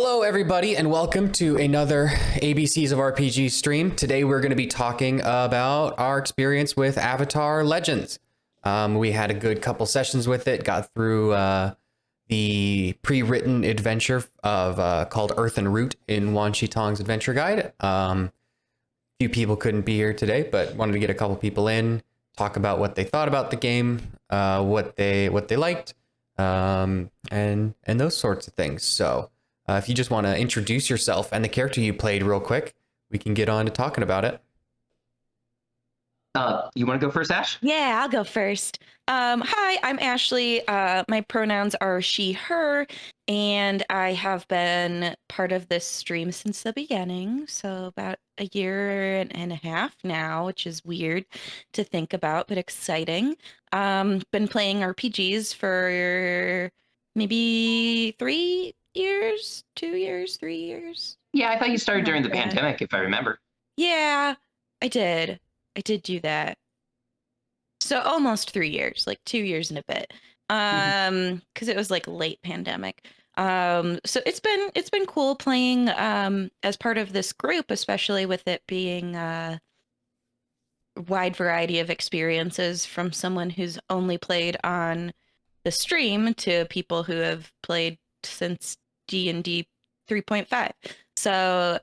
Hello, everybody, and welcome to another ABCs of RPG stream. Today, we're going to be talking about our experience with Avatar Legends. We had a good couple sessions with it, got through the pre-written adventure of called Earth and Root in Wan Shi Tong's Adventure Guide. Few people couldn't be here today, but wanted to get a couple people in, talk about what they thought about the game, what they liked, and those sorts of things. So. If you just want to introduce yourself and the character you played real quick, we can get on to talking about it. You want to go first, Ash? Yeah, I'll go first. Hi, I'm Ashley. My pronouns are she, her, and I have been part of this stream since the beginning, so about a year and a half now, which is weird to think about, but exciting. Been playing RPGs for maybe 3 years, 2 years, 3 years. Yeah, I thought you started during the pandemic, if I remember. Yeah, I did do that. So almost 3 years, like 2 years and a bit. Because it was like late pandemic. So it's been cool playing as part of this group, especially with it being a wide variety of experiences from someone who's only played on the stream to people who have played since D&D 3.5. So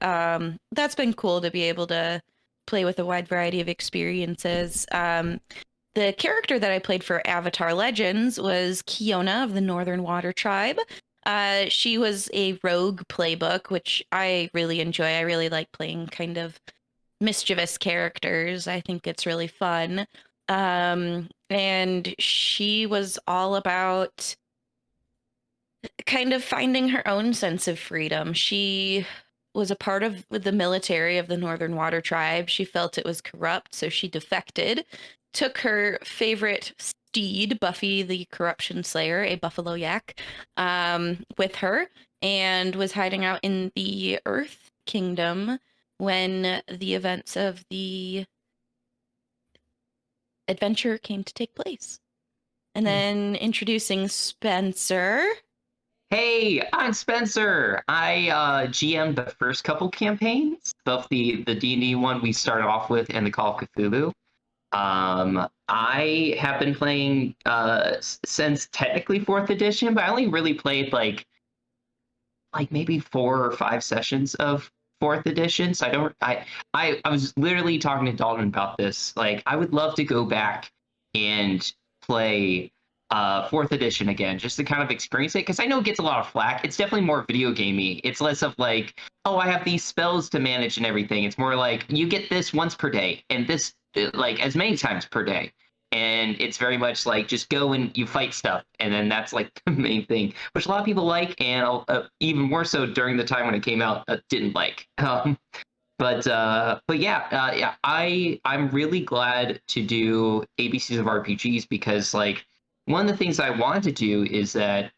that's been cool to be able to play with a wide variety of experiences. The character that I played for Avatar Legends was Kiona of the Northern Water Tribe. She was a rogue playbook, which I really enjoy. I really like playing kind of mischievous characters. I think it's really fun. And she was all about kind of finding her own sense of freedom. She was a part of the military of the Northern Water Tribe. She felt it was corrupt, so she defected, took her favorite steed, Buffy the Corruption Slayer, a buffalo yak, with her, and was hiding out in the Earth Kingdom when the events of the adventure came to take place. And then introducing Spencer. Hey, I'm Spencer. I GM'd the first couple campaigns, both the D&D one we started off with and the Call of Cthulhu. I have been playing since technically 4th edition, but I only really played like maybe 4 or 5 sessions of 4th edition. So I was literally talking to Dalton about this. Like, I would love to go back and play 4th edition again, just to kind of experience it, because I know it gets a lot of flack. It's definitely more video gamey. It's less of like, oh, I have these spells to manage and everything. It's more like you get this once per day and this like as many times per day, and it's very much like just go and you fight stuff, and then that's like the main thing, which a lot of people like, and even more so during the time when it came out, didn't like. But yeah, I'm really glad to do ABCs of RPGs, because like one of the things I wanted to do is that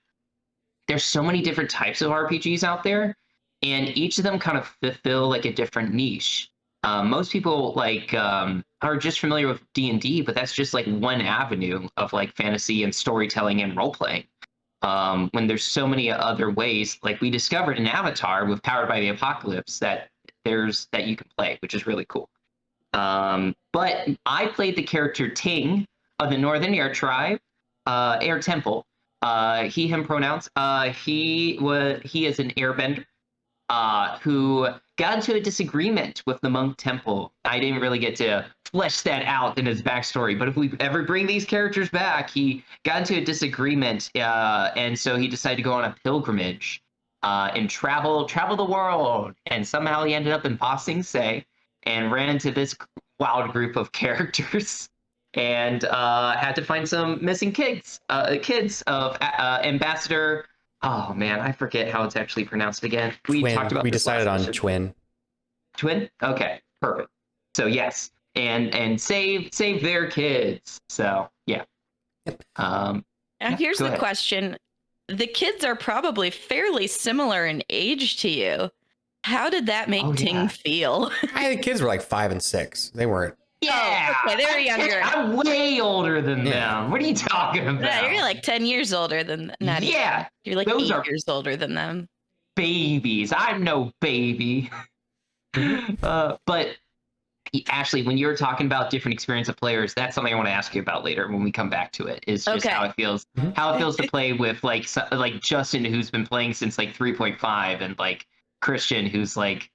there's so many different types of RPGs out there, and each of them kind of fulfill like a different niche. Most people like are just familiar with D&D, but that's just like one avenue of like fantasy and storytelling and role playing. When there's so many other ways, like we discovered in Avatar with Powered by the Apocalypse, that you can play, which is really cool. But I played the character Ting of the Northern Air Tribe, Air Temple. He, him pronouns. He is an airbender who got into a disagreement with the monk temple. I didn't really get to flesh that out in his backstory, but if we ever bring these characters back, he got into a disagreement, and so he decided to go on a pilgrimage and travel the world, and somehow he ended up in Ba Sing Se and ran into this wild group of characters and had to find some missing kids of Ambassador. Oh man, I forget how it's actually pronounced again. We talked about. We decided on Twin. Twin? Okay, perfect. So yes, and save their kids. So yeah. Now here's the question: the kids are probably fairly similar in age to you. How did that make Ting feel? I think kids were like 5 and 6. They weren't. Yeah, okay, they were younger. I'm way older than them. What are you talking about? Yeah, you're like 10 years older than not. Yeah, you're like 8 years older than them. babies. I'm no baby. But Ashley, when you were talking about different experience of players, that's something I want to ask you about later when we come back to it. Is just Okay. how it feels to play with like Justin, who's been playing since like 3.5, and like Christian, who's like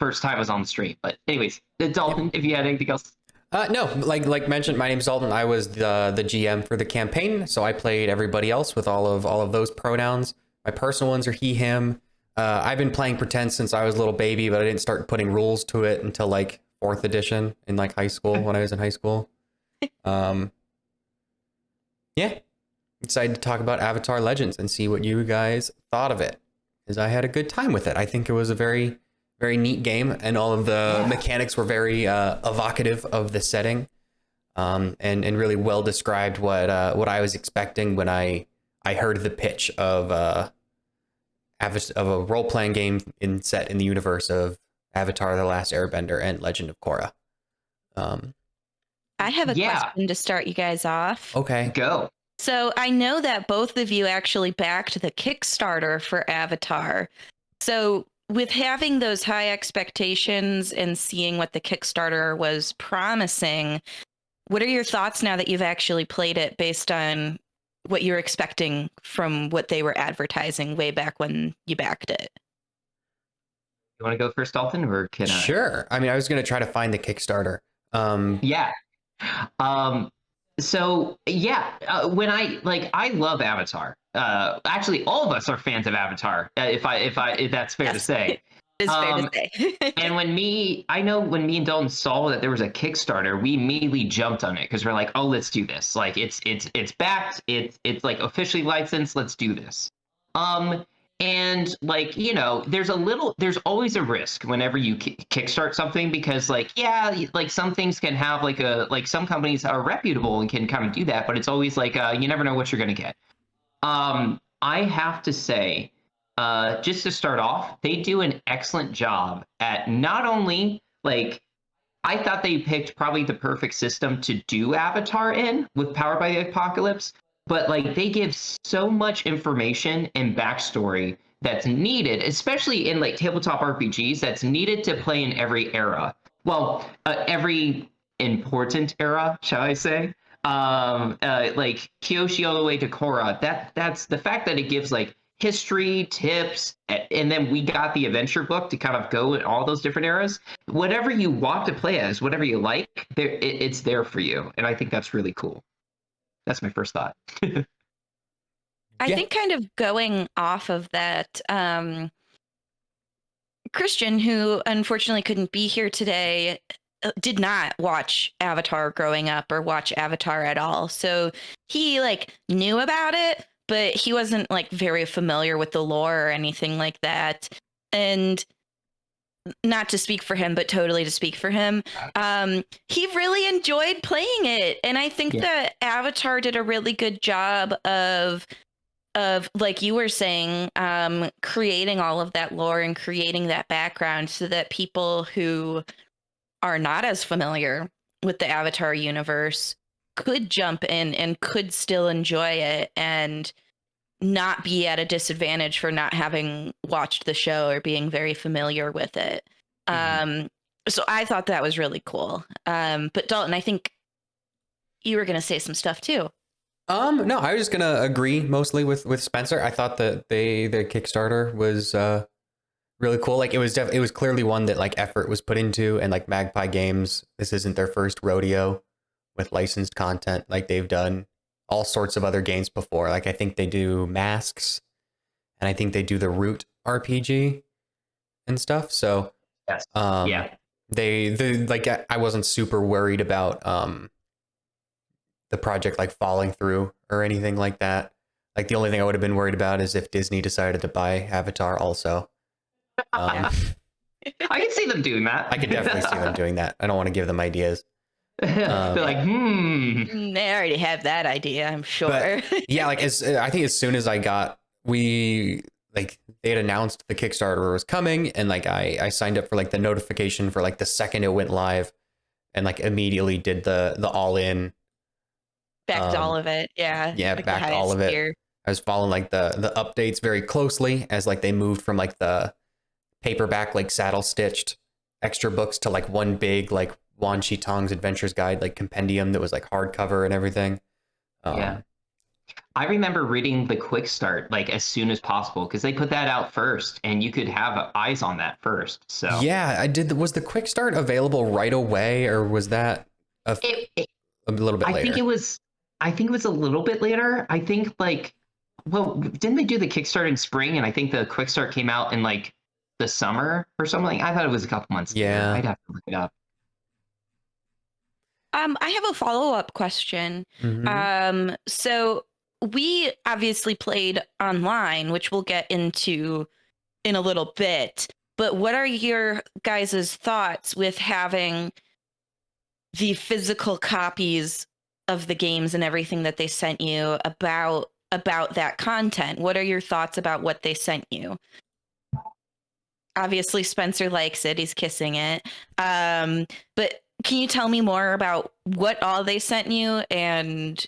first time was on the stream. But anyways, Dalton, if you had anything else. No, like mentioned, my name's Dalton. I was the GM for the campaign, so I played everybody else with all of those pronouns. My personal ones are he, him. I've been playing pretend since I was a little baby, but I didn't start putting rules to it until like 4th edition in like high school when I was in high school. Yeah, excited to talk about Avatar Legends and see what you guys thought of it, because I had a good time with it. I think it was a very, very neat game, and all of the mechanics were very evocative of the setting, and really well described what I was expecting when I heard the pitch of a role playing game set in the universe of Avatar: The Last Airbender and Legend of Korra. I have a question to start you guys off. Okay, go. So I know that both of you actually backed the Kickstarter for Avatar. So with having those high expectations and seeing what the Kickstarter was promising, what are your thoughts now that you've actually played it based on what you're expecting from what they were advertising way back when you backed it? You want to go first, Dalton, or can I? Sure. I mean, I was going to try to find the Kickstarter. Yeah. So yeah, when I love Avatar. Actually, all of us are fans of Avatar. If that's fair to say. It's fair to say. And when me and Dalton saw that there was a Kickstarter, we immediately jumped on it because we're like, oh, let's do this. Like it's backed. It's like officially licensed. Let's do this. And like, you know, there's always a risk whenever you kickstart something, because like, yeah, like some things can have like some companies are reputable and can kind of do that, but it's always like, you never know what you're going to get. I have to say, just to start off, they do an excellent job at not only like, I thought they picked probably the perfect system to do Avatar in with Powered by the Apocalypse, but like they give so much information and backstory that's needed, especially in like tabletop RPGs, that's needed to play in every era. Well, every important era, shall I say? Like Kyoshi all the way to Korra. That's the fact that it gives like history, tips, and then we got the adventure book to kind of go in all those different eras. Whatever you want to play as, whatever you like, it's there for you, and I think that's really cool. That's my first thought. I think kind of going off of that, Christian, who unfortunately couldn't be here today, did not watch Avatar growing up or watch Avatar at all. So he like knew about it, but he wasn't like very familiar with the lore or anything like that. And not to speak for him, but totally to speak for him, he really enjoyed playing it. And I think that Avatar did a really good job of like you were saying, creating all of that lore and creating that background so that people who are not as familiar with the Avatar universe could jump in and could still enjoy it and not be at a disadvantage for not having watched the show or being very familiar with it. So I thought that was really cool. But Dalton, I think you were going to say some stuff too. No, I was just gonna agree mostly with Spencer. I thought that their Kickstarter was really cool. Like it was clearly one that like effort was put into, and like Magpie Games, this isn't their first rodeo with licensed content. Like they've done all sorts of other games before. Like I think they do Masks, and I think they do the Root RPG and stuff. So yes, they like I wasn't super worried about the project like falling through or anything like that. Like the only thing I would have been worried about is if Disney decided to buy Avatar also. I can see them doing that. I could definitely see them doing that. I don't want to give them ideas. They're like, They already have that idea, I'm sure. But, yeah, like I think as soon as they had announced the Kickstarter was coming, and like I signed up for like the notification for like the second it went live, and like immediately did the all in. Backed all of it, yeah. Yeah, like backed all of it. tier. I was following like the updates very closely as like they moved from like the paperback like saddle stitched extra books to like one big like Wan Shi Tong's Adventures Guide like compendium that was like hardcover and everything. Yeah. I remember reading the quick start like as soon as possible because they put that out first and you could have eyes on that first. So Yeah, I did. Was the quick start available right away, or was that it, it, a little bit I later? think it was a little bit later. I think like well, didn't they do the Kickstarter in spring and I think the quick start came out in like the summer or something? I thought it was a couple months later. Yeah. I'd have to look it up. I have a follow-up question. So we obviously played online, which we'll get into in a little bit. But what are your guys' thoughts with having the physical copies of the games and everything that they sent you about that content? What are your thoughts about what they sent you? Obviously, Spencer likes it. He's kissing it. But can you tell me more about what all they sent you, and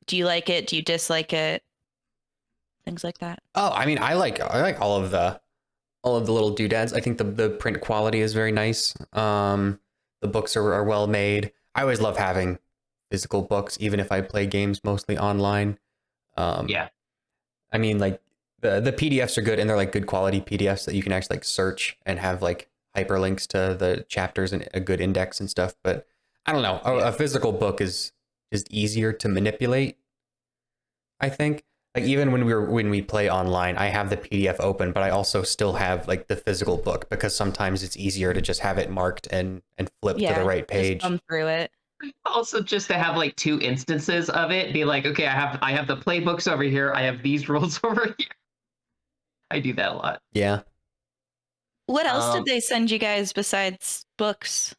do you like it? Do you dislike it? Things like that. Oh, I mean, I like all of the little doodads. I think the print quality is very nice. The books are well made. I always love having physical books, even if I play games mostly online. Yeah. I mean, like the PDFs are good, and they're like good quality PDFs that you can actually like search and have like hyperlinks to the chapters and a good index and stuff. But I don't know, a physical book is just easier to manipulate, I think. Like even when we play online, I have the PDF open, but I also still have like the physical book because sometimes it's easier to just have it marked and flip to the right page. Just thumb through it. Also, just to have like two instances of it, be like, okay, I have the playbooks over here. I have these rules over here. I do that a lot. Yeah. What else did they send you guys besides books?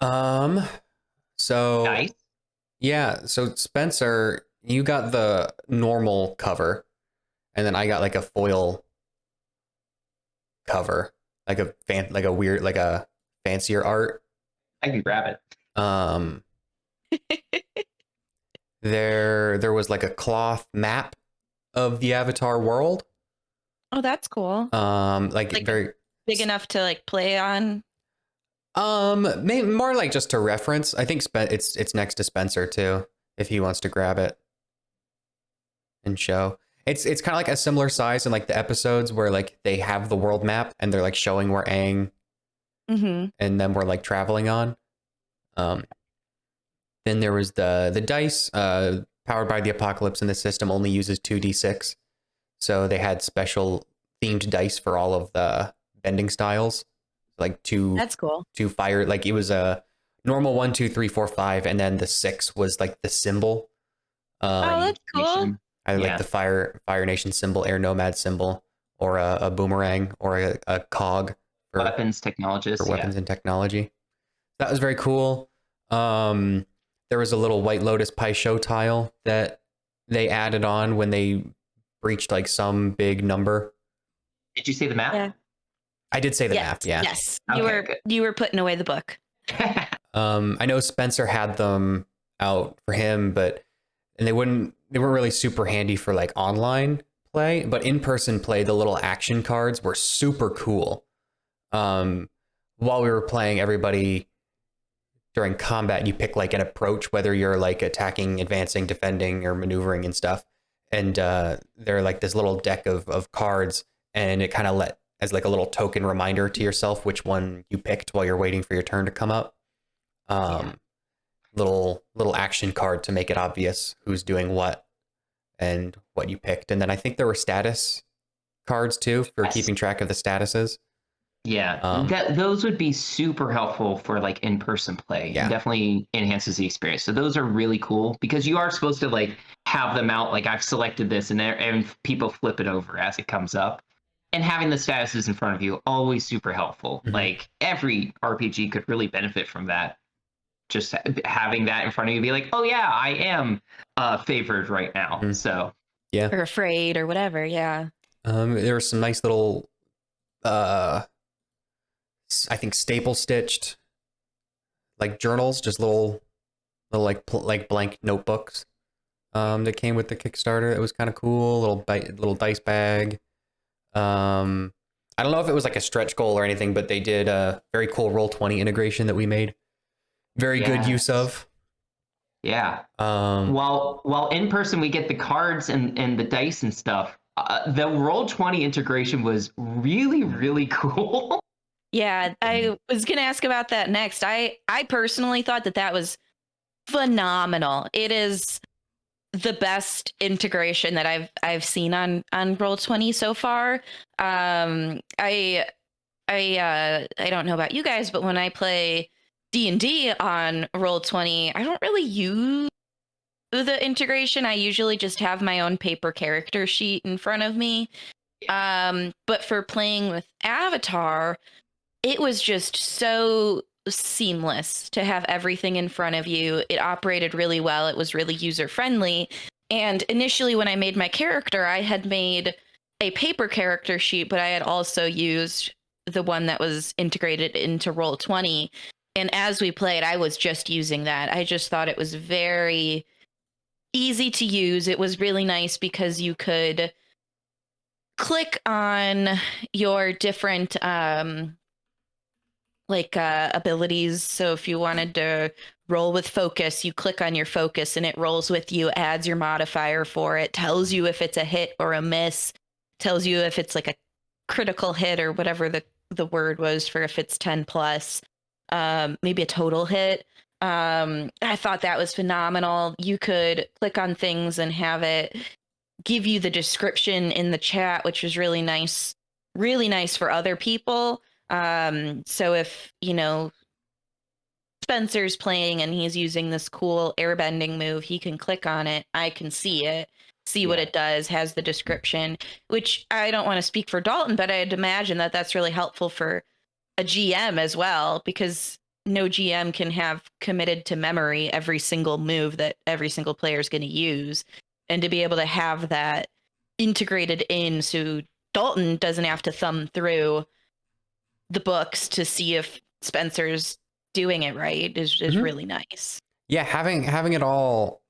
So Dice. yeah, so Spencer, you got the normal cover, and then I got like a foil cover, like a weird, like a fancier art. I can grab it. There was like a cloth map of the Avatar world. Oh, that's cool. Like very big enough to like play on. Maybe more like just to reference. I think it's next to Spencer too, if he wants to grab it and show. It's kind of like a similar size in like the episodes where like they have the world map and they're like showing where Aang and then we're like traveling on. Then there was the dice, powered by the apocalypse, and the system only uses 2d6. So they had special themed dice for all of the bending styles. Like That's cool. Two fire, like it was a normal 1, 2, 3, 4, 5, and then the 6 was like the symbol. Oh, that's cool. Either like the Fire Nation symbol, Air Nomad symbol, or a boomerang, or a cog for weapons technologist for weapons and technology. That was very cool. There was a little White Lotus Pai Sho tile that they added on when they breached like some big number. Did you say the map? Yeah. I did say the map. Yeah. Yes. Okay, you were putting away the book. I know Spencer had them out for him, and they weren't really super handy for like online play, but in-person play, the little action cards were super cool. While we were playing, everybody during combat, you pick like an approach, whether you're like attacking, advancing, defending, or maneuvering and stuff. And they're like this little deck of cards, and it kind of as like a little token reminder to yourself which one you picked while you're waiting for your turn to come up. Little action card to make it obvious who's doing what and what you picked. And then I think there were status cards too for keeping track of the statuses. Yeah, those would be super helpful for like in-person play. Yeah. It definitely enhances the experience. So those are really cool because you are supposed to like have them out. Like I've selected this, and people flip it over as it comes up. And having the statuses in front of you always super helpful. Mm-hmm. Like every RPG could really benefit from that. Just having that in front of you, be like, oh yeah, I am favored right now. Mm-hmm. So yeah, or afraid or whatever. Yeah. There were some nice little I think staple stitched like journals, just little like blank notebooks that came with the Kickstarter. It was kind of cool. Little dice bag. I don't know if it was like a stretch goal or anything, but they did a very cool Roll20 integration that we made. Very good use of. Yeah. Um, While in person we get the cards and the dice and stuff, the Roll20 integration was really, really cool. Yeah, I was gonna ask about that next. I personally thought that was phenomenal. It is the best integration that I've seen on Roll20 so far. I don't know about you guys, but when I play D&D on Roll20, I don't really use the integration. I usually just have my own paper character sheet in front of me. But for playing with Avatar, it was just so seamless to have everything in front of you. It operated really well. It was really user friendly. And initially, when I made my character, I had made a paper character sheet, but I had also used the one that was integrated into Roll20. And as we played, I was just using that. I just thought it was very easy to use. It was really nice because you could click on your different abilities. So if you wanted to roll with focus, you click on your focus and it rolls with you, adds your modifier for it, tells you if it's a hit or a miss, tells you if it's like a critical hit or whatever the word was for if it's 10 plus, maybe a total hit. I thought that was phenomenal. You could click on things and have it give you the description in the chat, which was really nice for other people. So if, Spencer's playing and he's using this cool airbending move, he can click on it. I can see it, see what it does, has the description, which I don't want to speak for Dalton, but I'd imagine that that's really helpful for a GM as well, because no GM can have committed to memory every single move that every single player is going to use. And to be able to have that integrated in so Dalton doesn't have to thumb through the books to see if Spencer's doing it right is really nice. Yeah, having it all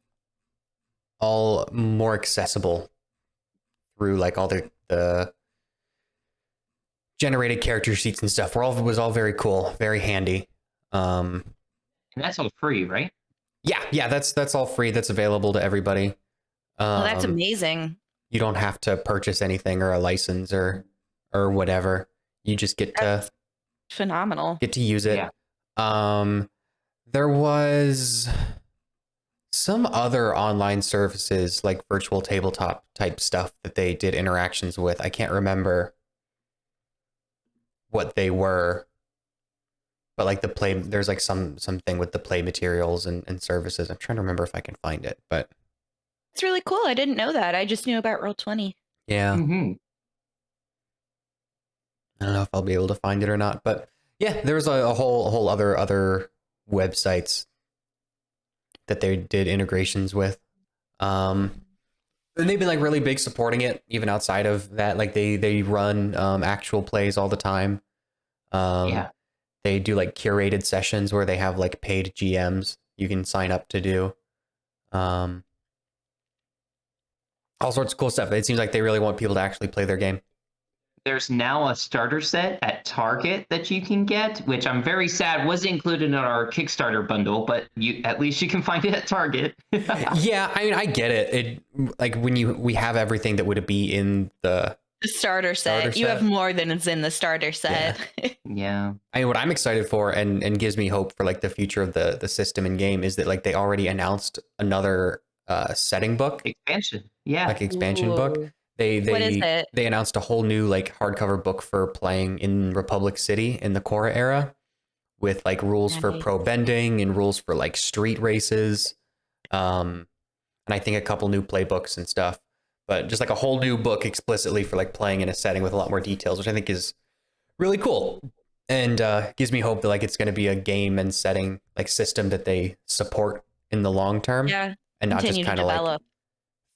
more accessible through like all the generated character sheets and stuff was all very cool, very handy. And that's all free, right? Yeah, that's all free. That's available to everybody. Oh, that's amazing. You don't have to purchase anything or a license or whatever. You just get to phenomenal. Get to use it. Yeah. There was some other online services like virtual tabletop type stuff that they did interactions with. I can't remember what they were, but like there's like something with the play materials and services. I'm trying to remember if I can find it, but it's really cool. I didn't know that. I just knew about Roll20. Yeah. Mm-hmm. I don't know if I'll be able to find it or not, but yeah, there was a whole other websites that they did integrations with. And they've been like really big supporting it, even outside of that. Like they run actual plays all the time. They do like curated sessions where they have like paid GMs you can sign up to do. All sorts of cool stuff. It seems like they really want people to actually play their game. There's now a starter set at Target that you can get, which I'm very sad wasn't included in our Kickstarter bundle, but at least you can find it at Target. Yeah, I mean, I get it. It like when we have everything that would be in the starter set. You have more than is in the starter set. Yeah. I mean, what I'm excited for and gives me hope for like the future of the system and game is that like they already announced another setting book expansion. Yeah, like expansion book. What is it? They announced a whole new like hardcover book for playing in Republic City in the Korra era, with like rules for pro bending and rules for like street races, and I think a couple new playbooks and stuff. But just like a whole new book explicitly for like playing in a setting with a lot more details, which I think is really cool, and gives me hope that like it's going to be a game and setting like system that they support in the long term, and not just kind of like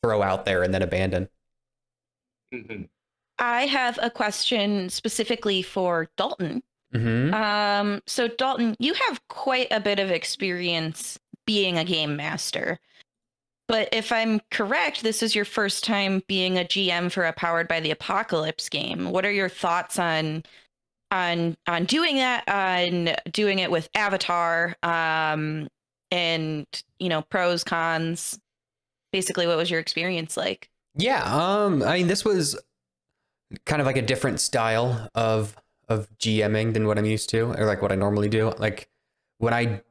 throw out there and then abandon. Mm-hmm. I have a question specifically for Dalton. Mm-hmm. So Dalton, you have quite a bit of experience being a game master. But if I'm correct, this is your first time being a GM for a Powered by the Apocalypse game. What are your thoughts on doing that, on doing it with Avatar, and pros, cons? Basically, what was your experience like? Yeah, I mean, this was kind of like a different style of GMing than what I'm used to, or like what I normally do. Like the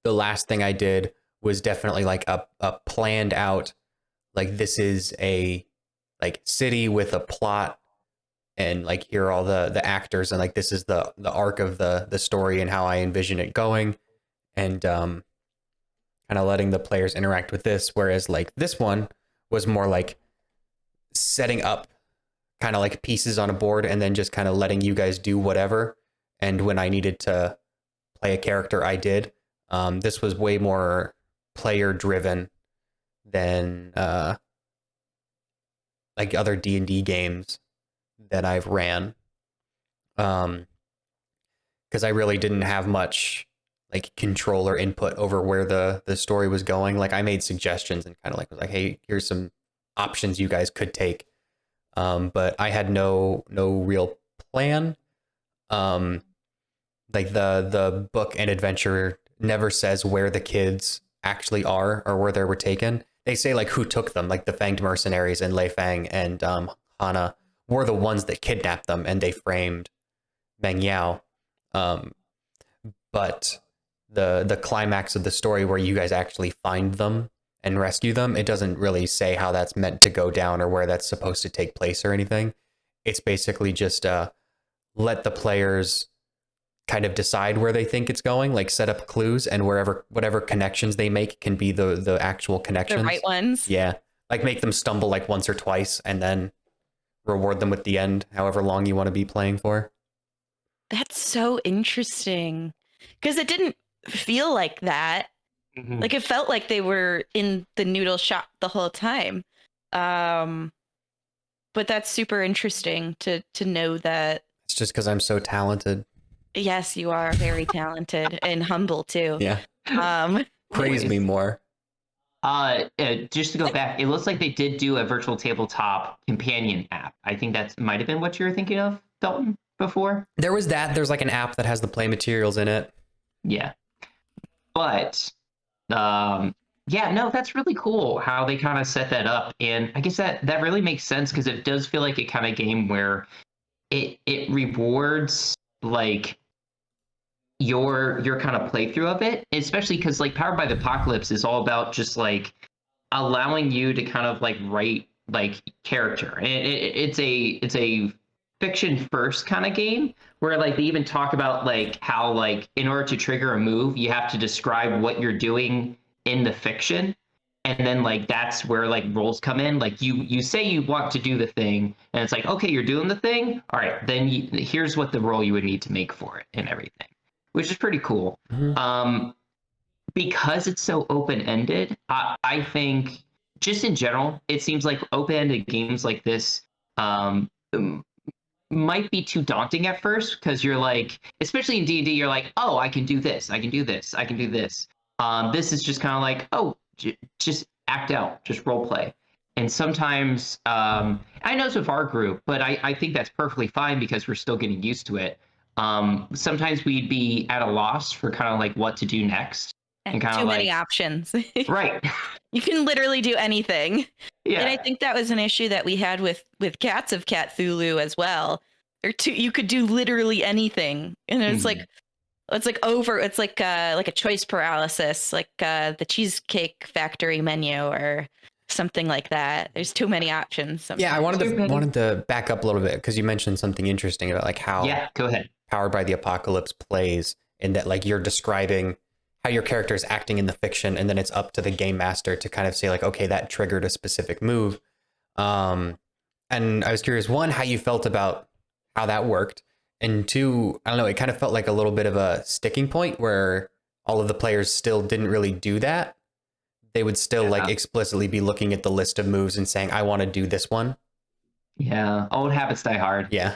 last thing I did was definitely like a planned out, like this is a like city with a plot, and like here are all the actors, and like this is the arc of the story and how I envision it going, and kind of letting the players interact with this. Whereas like this one was more like setting up kind of like pieces on a board and then just kind of letting you guys do whatever. And when I needed to play a character, I did. This was way more player driven than like other D&D games that I've ran. Because I really didn't have much like control or input over where the story was going. Like I made suggestions and kind of like was like, hey, here's some options you guys could take. But I had no real plan. Like the book and adventure never says where the kids actually are or where they were taken. They say like who took them, like the Fanged mercenaries and Lei Fang and Hana were the ones that kidnapped them, and they framed Meng Yao. But the climax of the story where you guys actually find them and rescue them, it doesn't really say how that's meant to go down or where that's supposed to take place or anything. It's basically just let the players kind of decide where they think it's going, like set up clues, and whatever connections they make can be the actual connections. The right ones. Yeah. Like make them stumble like once or twice and then reward them with the end, however long you want to be playing for. That's so interesting. Because it didn't feel like that. Mhm. Like it felt like they were in the noodle shop the whole time. But that's super interesting to know that. It's just because I'm so talented. Yes, you are very talented and humble too. Yeah. Praise me more. Just to go back, it looks like they did do a virtual tabletop companion app. I think that might have been what you were thinking of, Dalton, before. There was that. There's like an app that has the play materials in it. Yeah. But yeah, no, that's really cool how they kind of set that up. And I guess that really makes sense because it does feel like a kind of game where it rewards like your kind of playthrough of it, especially because like Powered by the Apocalypse is all about just like allowing you to kind of like write like character. And it's a fiction first kind of game where like they even talk about like how like in order to trigger a move you have to describe what you're doing in the fiction, and then like that's where like roles come in. Like you say you want to do the thing and it's like, okay, you're doing the thing, all right, then here's what the role you would need to make for it and everything, which is pretty cool. Mm-hmm. Because it's so open-ended, I think just in general it seems like open-ended games like this might be too daunting at first, because you're like, especially in D&D, you're like, oh, I can do this, I can do this, I can do this. This is just kind of like, oh, just act out, just role play. And sometimes, I know it's with our group, but I think that's perfectly fine because we're still getting used to it. Sometimes we'd be at a loss for kind of like what to do next. And kind Too of many like, options. right. You can literally do anything. Yeah. And I think that was an issue that we had with Cats of Cthulhu as well. You could do literally anything, and it's like it's like a choice paralysis, like the Cheesecake Factory menu or something like that. There's too many options sometimes. Yeah, I wanted to back up a little bit because you mentioned something interesting about like how go ahead. Powered by the Apocalypse plays, and that like you're describing how your character is acting in the fiction, and then it's up to the game master to kind of say like, okay, that triggered a specific move. And I was curious, one, how you felt about how that worked, and two, I don't know, it kind of felt like a little bit of a sticking point where all of the players still didn't really do that. They would still like explicitly be looking at the list of moves and saying, I want to do this one. Yeah, old habits die hard. Yeah.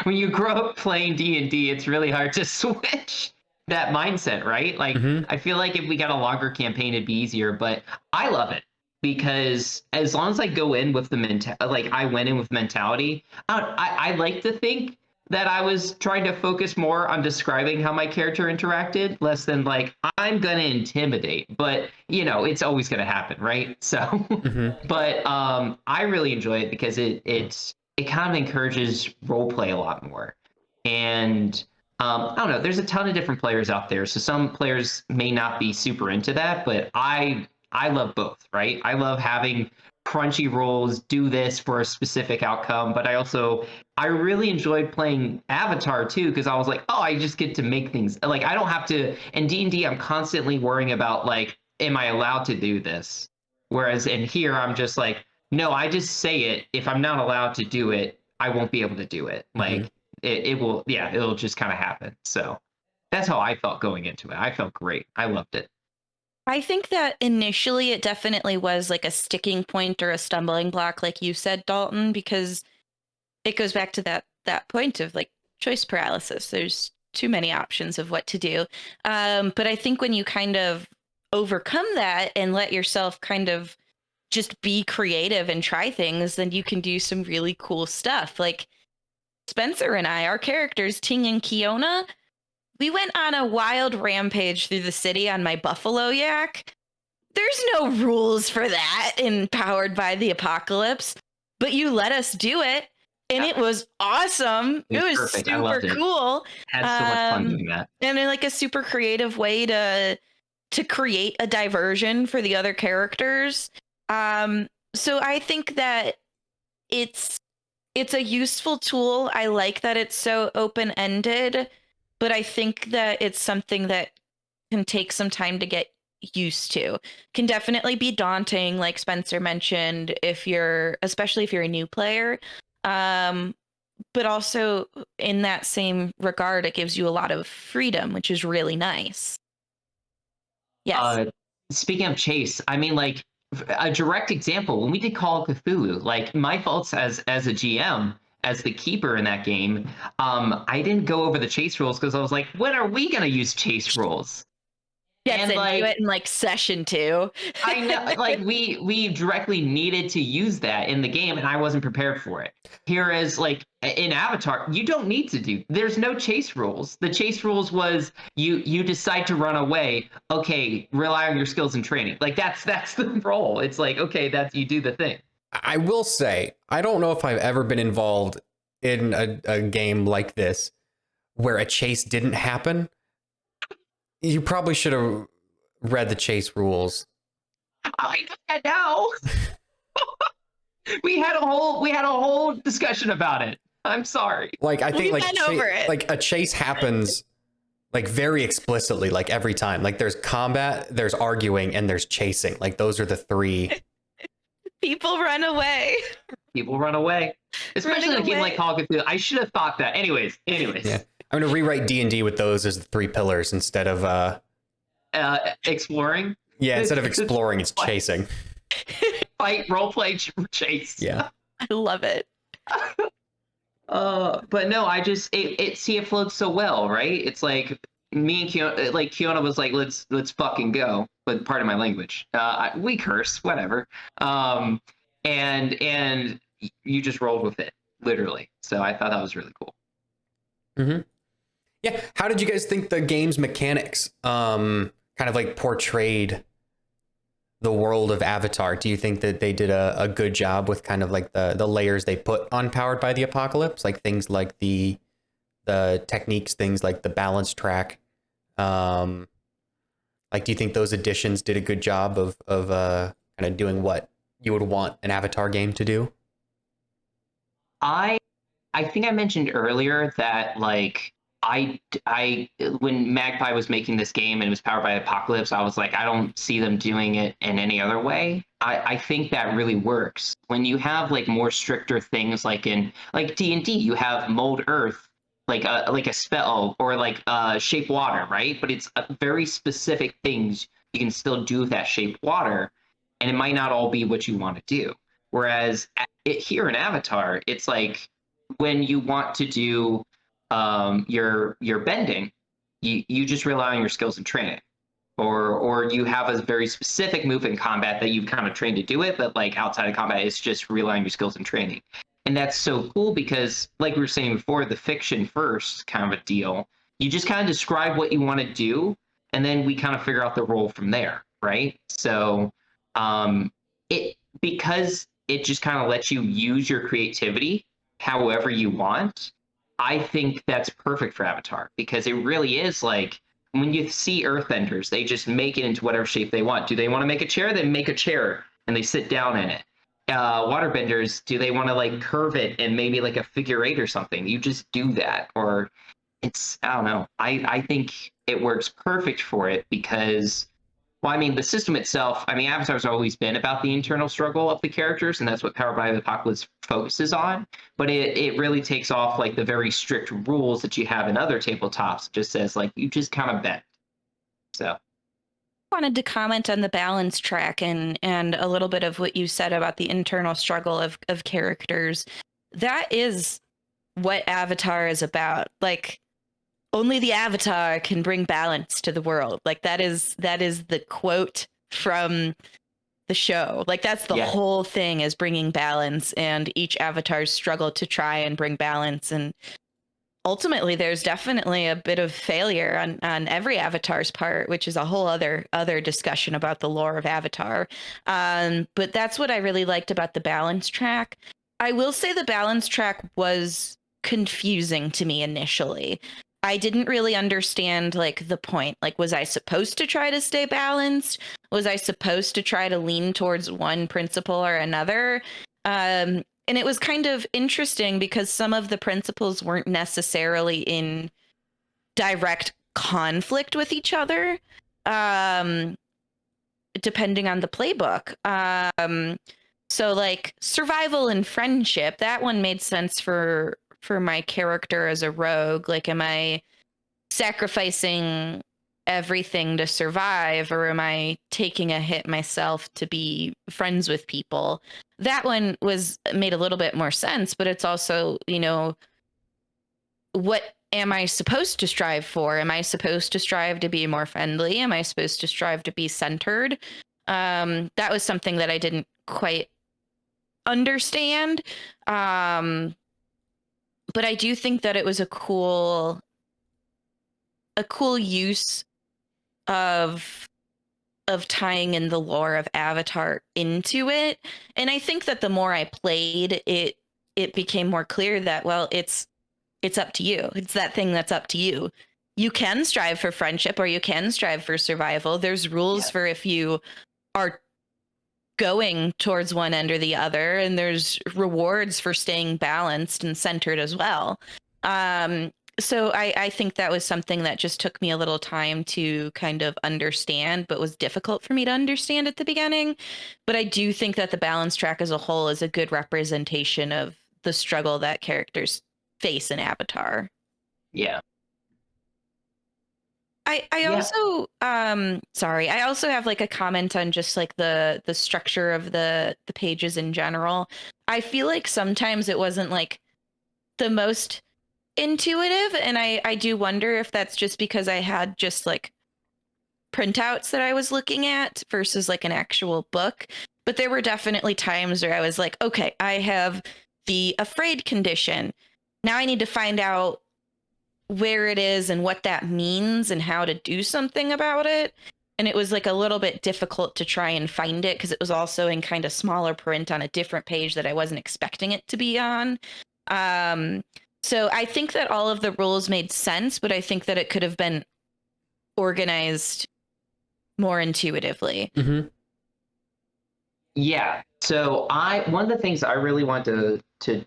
When you grow up playing D&D, it's really hard to switch that mindset, right? Like, I feel like if we got a longer campaign, it'd be easier, but I love it because as long as I go in with the I went in with mentality, I like to think that I was trying to focus more on describing how my character interacted, less than like, I'm going to intimidate, but you know, it's always going to happen, right? So, but I really enjoy it because it kind of encourages role play a lot more. And I don't know, there's a ton of different players out there. So some players may not be super into that, but I love both, right? I love having crunchy rules, do this for a specific outcome, but I really enjoyed playing Avatar too, because I was like, oh, I just get to make things. Like, I don't have to, in D&D, I'm constantly worrying about like, am I allowed to do this? Whereas in here, I'm just like, no, I just say it. If I'm not allowed to do it, I won't be able to do it. Like, it will, yeah, it'll just kind of happen. So that's how I felt going into it. I felt great. I loved it. I think that initially it definitely was like a sticking point or a stumbling block, like you said, Dalton, because it goes back to that point of like choice paralysis. There's too many options of what to do. But I think when you kind of overcome that and let yourself kind of just be creative and try things, then you can do some really cool stuff. Like Spencer and I, our characters, Ting and Kiona, we went on a wild rampage through the city on my buffalo yak. There's no rules for that in Powered by the Apocalypse, but you let us do it, and it was awesome. It was perfect. super cool. Had so much fun doing that. And in like a super creative way to create a diversion for the other characters. So I think that it's a useful tool. I like that it's so open-ended. But I think that it's something that can take some time to get used to. Can definitely be daunting, like Spencer mentioned, especially if you're a new player. But also in that same regard, it gives you a lot of freedom, which is really nice. Yes. Speaking of chase, I mean, like a direct example, when we did Call of Cthulhu, like my faults as a GM, as the keeper in that game, I didn't go over the chase rules because I was like, when are we going to use chase rules? Yes, and like, do it in like session 2. I know, like we directly needed to use that in the game, and I wasn't prepared for it. Whereas, like in Avatar, you don't need to do. There's no chase rules. The chase rules was you decide to run away. Okay, rely on your skills and training. Like that's the role. It's like, okay, that's, you do the thing. I will say, I don't know if I've ever been involved in a game like this where a chase didn't happen. You probably should have read the chase rules. I know. we had a whole discussion about it. I'm sorry. Like, I think like a chase happens like very explicitly, like every time. Like there's combat, there's arguing, and there's chasing. Like those are the three. People run away. People run away. Especially in a game like Call of Cthulhu. I should have thought that. Anyways. Yeah. I'm going to rewrite D&D with those as the 3 pillars instead of... exploring? Yeah, instead of exploring, it's chasing. Fight, roleplay, chase. Yeah. I love it. But no, I just... It floats so well, right? It's like... Me and Kiona was like, let's fucking go. But pardon my language. We curse, whatever. And you just rolled with it, literally. So I thought that was really cool. Mm-hmm. Yeah. How did you guys think the game's mechanics kind of like portrayed the world of Avatar? Do you think that they did a good job with kind of like the layers they put on Powered by the Apocalypse? Like things like the techniques, things like the balance track. Like, do you think those additions did a good job of kind of doing what you would want an Avatar game to do? I think I mentioned earlier that like I when Magpie was making this game and it was Powered by Apocalypse, I was like, I don't see them doing it in any other way. I think that really works when you have like more stricter things, like in like D&D, you have mold earth, like a spell, or like shape water, right? But it's very specific things you can still do with that shape water, and it might not all be what you want to do. Whereas here in Avatar, it's like when you want to do your bending, you just rely on your skills and training, or you have a very specific move in combat that you've kind of trained to do it, but like outside of combat, it's just relying on your skills and training. And that's so cool because, like we were saying before, the fiction first kind of a deal. You just kind of describe what you want to do, and then we kind of figure out the role from there, right? So, because it just kind of lets you use your creativity however you want. I think that's perfect for Avatar because it really is like when you see Earthbenders, they just make it into whatever shape they want. Do they want to make a chair? They make a chair and they sit down in it. Waterbenders, do they want to like curve it and maybe like a figure eight or something? You just do that. Or it's, I don't know. I think it works perfect for it because, well, I mean, the system itself, I mean, Avatar's always been about the internal struggle of the characters, and that's what Powered by the Apocalypse focuses on. But it really takes off like the very strict rules that you have in other tabletops. Just says like you just kind of bend. So Wanted to comment on the balance track and a little bit of what you said about the internal struggle of characters. That is what Avatar is about. Like, only the Avatar can bring balance to the world. Like that is the quote from the show. Like that's the whole thing, is bringing balance, and each Avatar's struggle to try and bring balance. And ultimately there's definitely a bit of failure on every Avatar's part, which is a whole other discussion about the lore of Avatar. But that's what I really liked about the balance track. I will say the balance track was confusing to me initially. I didn't really understand like the point. Like, was I supposed to try to stay balanced? Was I supposed to try to lean towards one principle or another? And it was kind of interesting because some of the principles weren't necessarily in direct conflict with each other, depending on the playbook. So like survival and friendship, that one made sense for my character as a rogue. Like, am I sacrificing everything to survive, or am I taking a hit myself to be friends with people? That one made a little bit more sense, but it's also, you know, what am I supposed to strive for? Am I supposed to strive to be more friendly? Am I supposed to strive to be centered? That was something that I didn't quite understand. But I do think that it was a cool use of tying in the lore of Avatar into it. And I think that the more I played it, it became more clear that, well, it's up to you. It's that thing that's up to you. You can strive for friendship or you can strive for survival. There's rules for if you are going towards one end or the other, and there's rewards for staying balanced and centered as well. So I think that was something that just took me a little time to kind of understand, but was difficult for me to understand at the beginning. But I do think that the balance track as a whole is a good representation of the struggle that characters face in Avatar. Yeah. I also I also have like a comment on just like the structure of the pages in general. I feel like sometimes it wasn't like the most intuitive, and I do wonder if that's just because I had just like printouts that I was looking at versus like an actual book. But there were definitely times where I was like, okay, I have the afraid condition. Now I need to find out where it is and what that means and how to do something about it. And it was like a little bit difficult to try and find it because it was also in kind of smaller print on a different page that I wasn't expecting it to be on. So I think that all of the rules made sense, but I think that it could have been organized more intuitively. Mm-hmm. Yeah. So one of the things I really want to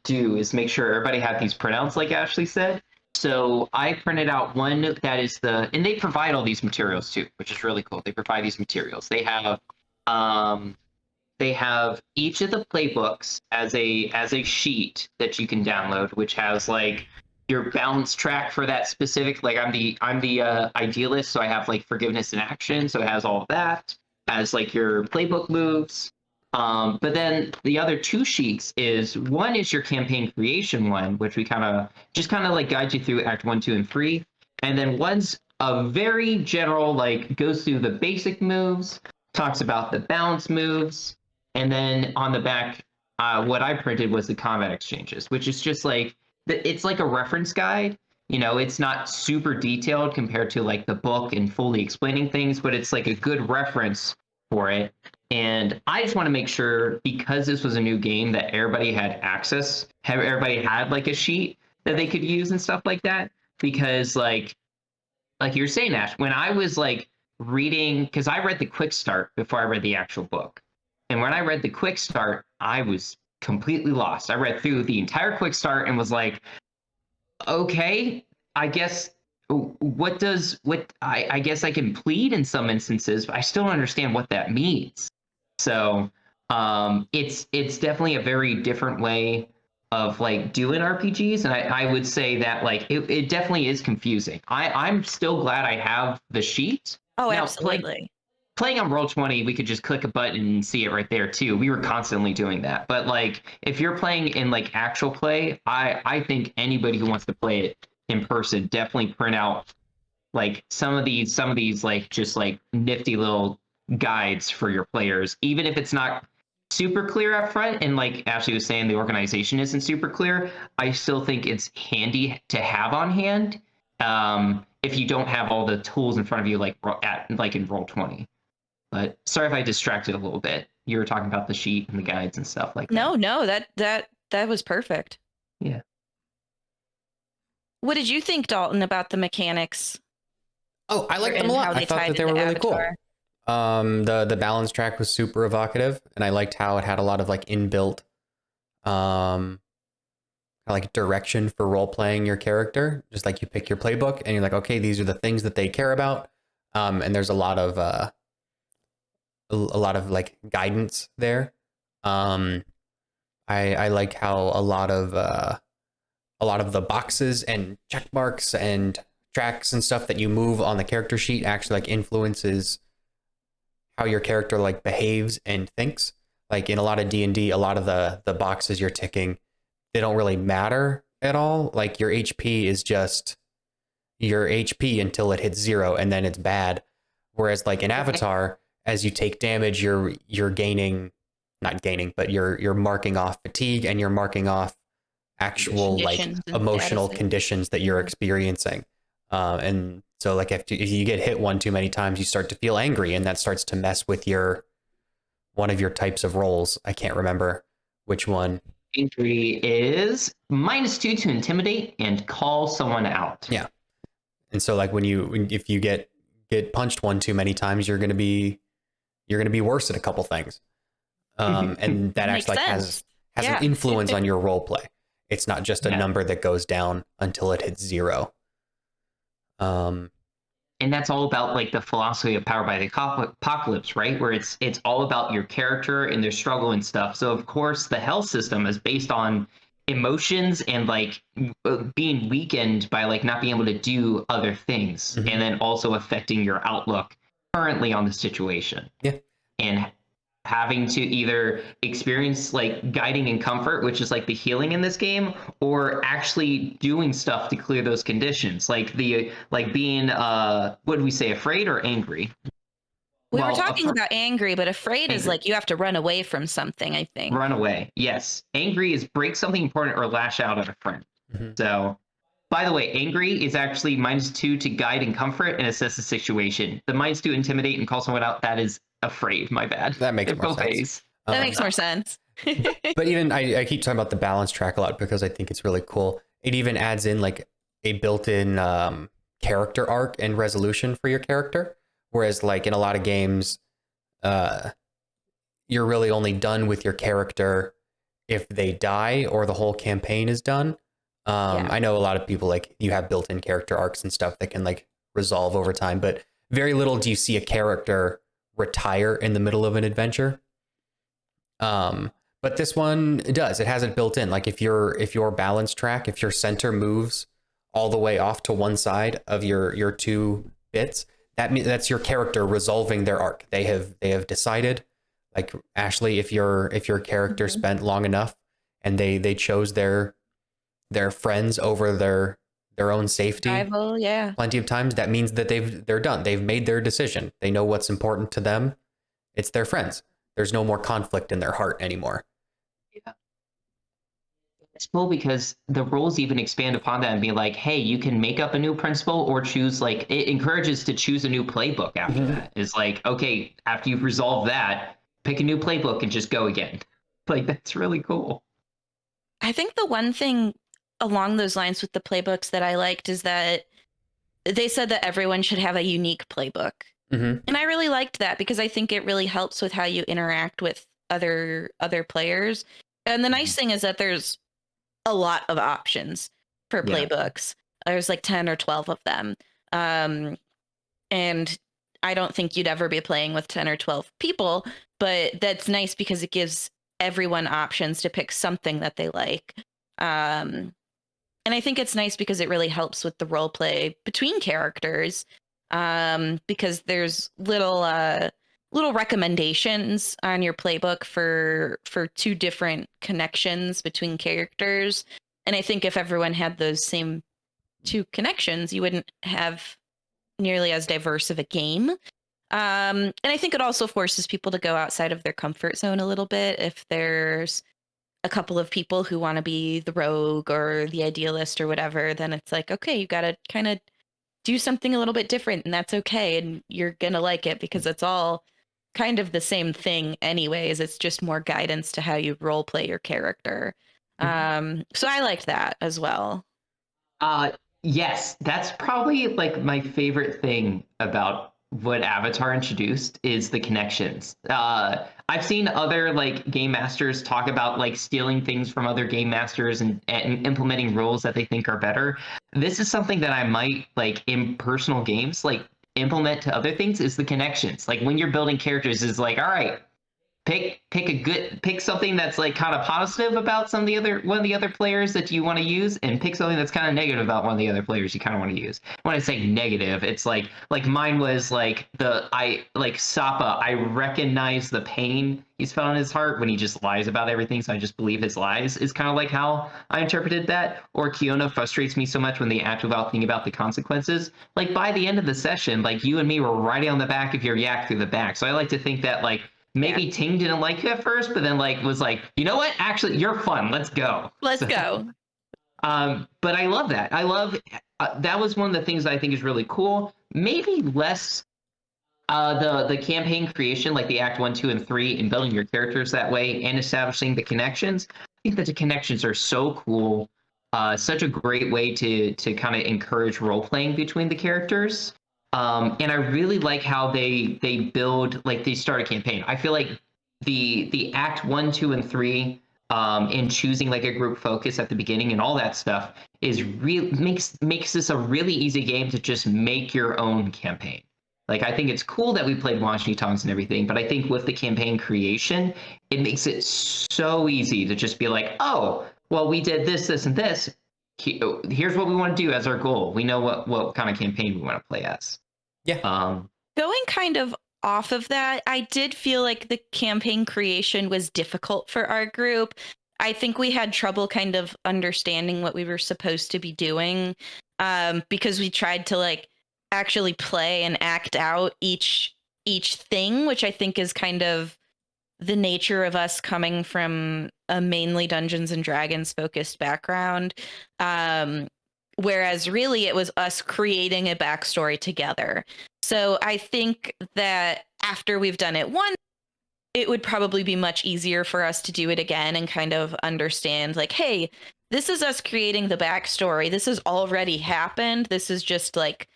do is make sure everybody had these printouts, like Ashley said. So I printed out one that is and they provide all these materials too, which is really cool. They provide these materials. They have each of the playbooks as a sheet that you can download, which has like your balance track for that specific. Like I'm the idealist, so I have like forgiveness in action, so it has all of that. Has like your playbook moves. But then the other two sheets one is your campaign creation one, which we kind of like guide you through Act 1, 2, and 3. And then one's a very general, like, goes through the basic moves, talks about the balance moves, and then on the back, what I printed was the combat exchanges, which is just like it's like a reference guide. You know, it's not super detailed compared to like the book and fully explaining things, but it's like a good reference for it. And I just want to make sure, because this was a new game, that everybody had access, everybody had like a sheet that they could use and stuff like that. Because like you're saying, Ash, when I was like reading, because I read the quick start before I read the actual book. And when I read the quick start, I was completely lost. I read through the entire quick start and was like, okay, I guess I guess I can plead in some instances, but I still don't understand what that means. So it's definitely a very different way of like doing RPGs, and I would say that like it definitely is confusing. I'm still glad I have the sheet. Oh, Now, absolutely. Playing on Roll20, we could just click a button and see it right there too. We were constantly doing that. But like if you're playing in like actual play, I think anybody who wants to play it in person definitely print out like some of these like just like nifty little guides for your players, even if it's not super clear up front. And like Ashley was saying, the organization isn't super clear. I still think it's handy to have on hand if you don't have all the tools in front of you, like in Roll20. But sorry if I distracted a little bit. You were talking about the sheet and the guides and stuff like that. No, that was perfect. Yeah. What did you think, Dalton, about the mechanics? Oh, I liked them a lot. I thought that they were really cool. The balance track was super evocative, and I liked how it had a lot of like inbuilt like direction for role playing your character. Just like you pick your playbook and you're like, okay, these are the things that they care about. And there's a lot of like guidance there. I like how a lot of the boxes and check marks and tracks and stuff that you move on the character sheet actually like influences how your character like behaves and thinks. Like in a lot of D&D, a lot of the boxes you're ticking, they don't really matter at all. Like your HP is just your HP until it hits 0, and then it's bad. Whereas like in Avatar, as you take damage, you're not gaining, but you're marking off fatigue, and you're marking off actual like emotional conditions that you're experiencing. And so like if you get hit one too many times, you start to feel angry, and that starts to mess with one of your types of rolls. I can't remember which one. Angry is -2 to intimidate and call someone out. Yeah. And so like if you get punched one too many times, you're gonna be worse at a couple things. And that actually has an influence on your role play. It's not just a number that goes down until it hits 0. And that's all about like the philosophy of Powered by the Apocalypse, right? Where it's all about your character and their struggle and stuff. So of course the health system is based on emotions and like being weakened by like not being able to do other things, and then also affecting your outlook currently on the situation. Yeah. And having to either experience like guiding and comfort, which is like the healing in this game, or actually doing stuff to clear those conditions, like being what do we say, afraid or angry? We were talking about angry, but afraid is like you have to run away from something, I think. Run away, yes. Angry is break something important or lash out at a friend. So by the way, angry is actually -2 to guide and comfort and assess the situation. The -2 intimidate and call someone out, that is afraid. My bad. That makes more sense. That makes more sense. But even I keep talking about the balance track a lot because I think it's really cool. It even adds in like a built-in character arc and resolution for your character. Whereas like in a lot of games, you're really only done with your character if they die or the whole campaign is done. I know a lot of people like you have built-in character arcs and stuff that can like resolve over time, but very little do you see a character retire in the middle of an adventure. But this one does. It has it built in. Like if your balance track, if your center moves all the way off to one side of your 2 bits, that's your character resolving their arc. They have decided, like Ashley, if your character spent long enough and they chose their friends over their own safety. Rival, yeah. Plenty of times that means that they're done. They've made their decision. They know what's important to them. It's their friends. There's no more conflict in their heart anymore. Yeah. It's cool because the rules even expand upon that and be like, hey, you can make up a new principle or choose, like, it encourages to choose a new playbook after that. It's like, okay, after you've resolved that, pick a new playbook and just go again. Like, that's really cool. I think the one thing along those lines with the playbooks that I liked is that they said that everyone should have a unique playbook. And I really liked that because I think it really helps with how you interact with other players. And the nice thing is that there's a lot of options for playbooks. There's like 10 or 12 of them. And I don't think you'd ever be playing with 10 or 12 people, but that's nice because it gives everyone options to pick something that they like. And I think it's nice because it really helps with the role play between characters, because there's little recommendations on your playbook for two different connections between characters. And I think if everyone had those same two connections, you wouldn't have nearly as diverse of a game. And I think it also forces people to go outside of their comfort zone a little bit. If there's a couple of people who want to be the rogue or the idealist or whatever, then it's like, okay, you got to kind of do something a little bit different, and that's okay. And you're going to like it because it's all kind of the same thing anyways. It's just more guidance to how you role play your character. So I liked that as well. Yes, that's probably like my favorite thing about what Avatar introduced is the connections. I've seen other like game masters talk about like stealing things from other game masters and implementing rules that they think are better. This is something that I might like in personal games like implement to other things is the connections. Like when you're building characters is like, all right, pick something that's like kind of positive about one of the other players that you want to use, and pick something that's kind of negative about one of the other players you kind of want to use. When I say negative, it's like mine was like Sapa. I recognize the pain he's felt in his heart when he just lies about everything, so I just believe his lies is kind of like how I interpreted that. Or Kiona frustrates me so much when they act without thinking about the consequences. Like by the end of the session, like you and me were riding on the back of your yak through the back. So I like to think that like maybe Ting didn't like you at first, but then like was like, you know what? Actually, you're fun. Let's go. Let's go. But I love that. I love that was one of the things I think is really cool. Maybe less the campaign creation, like the Act 1, 2, and 3, and building your characters that way and establishing the connections. I think that the connections are so cool. Such a great way to kind of encourage role playing between the characters. And I really like how they build, like they start a campaign. I feel like the Act 1, 2, and 3 in choosing like a group focus at the beginning and all that stuff is makes this a really easy game to just make your own campaign. Like I think it's cool that we played Wanshi Tongs and everything, but I think with the campaign creation, it makes it so easy to just be like, oh, well, we did this, this, and this. Here's what we want to do as our goal. We know what kind of campaign we want to play as. Yeah. Going kind of off of that, I did feel like the campaign creation was difficult for our group. I think we had trouble kind of understanding what we were supposed to be doing, because we tried to like actually play and act out each thing, which I think is kind of the nature of us coming from a mainly Dungeons and Dragons focused background. Whereas really it was us creating a backstory together. So I think that after we've done it once, it would probably be much easier for us to do it again and kind of understand like, hey, this is us creating the backstory. This has already happened. This is just like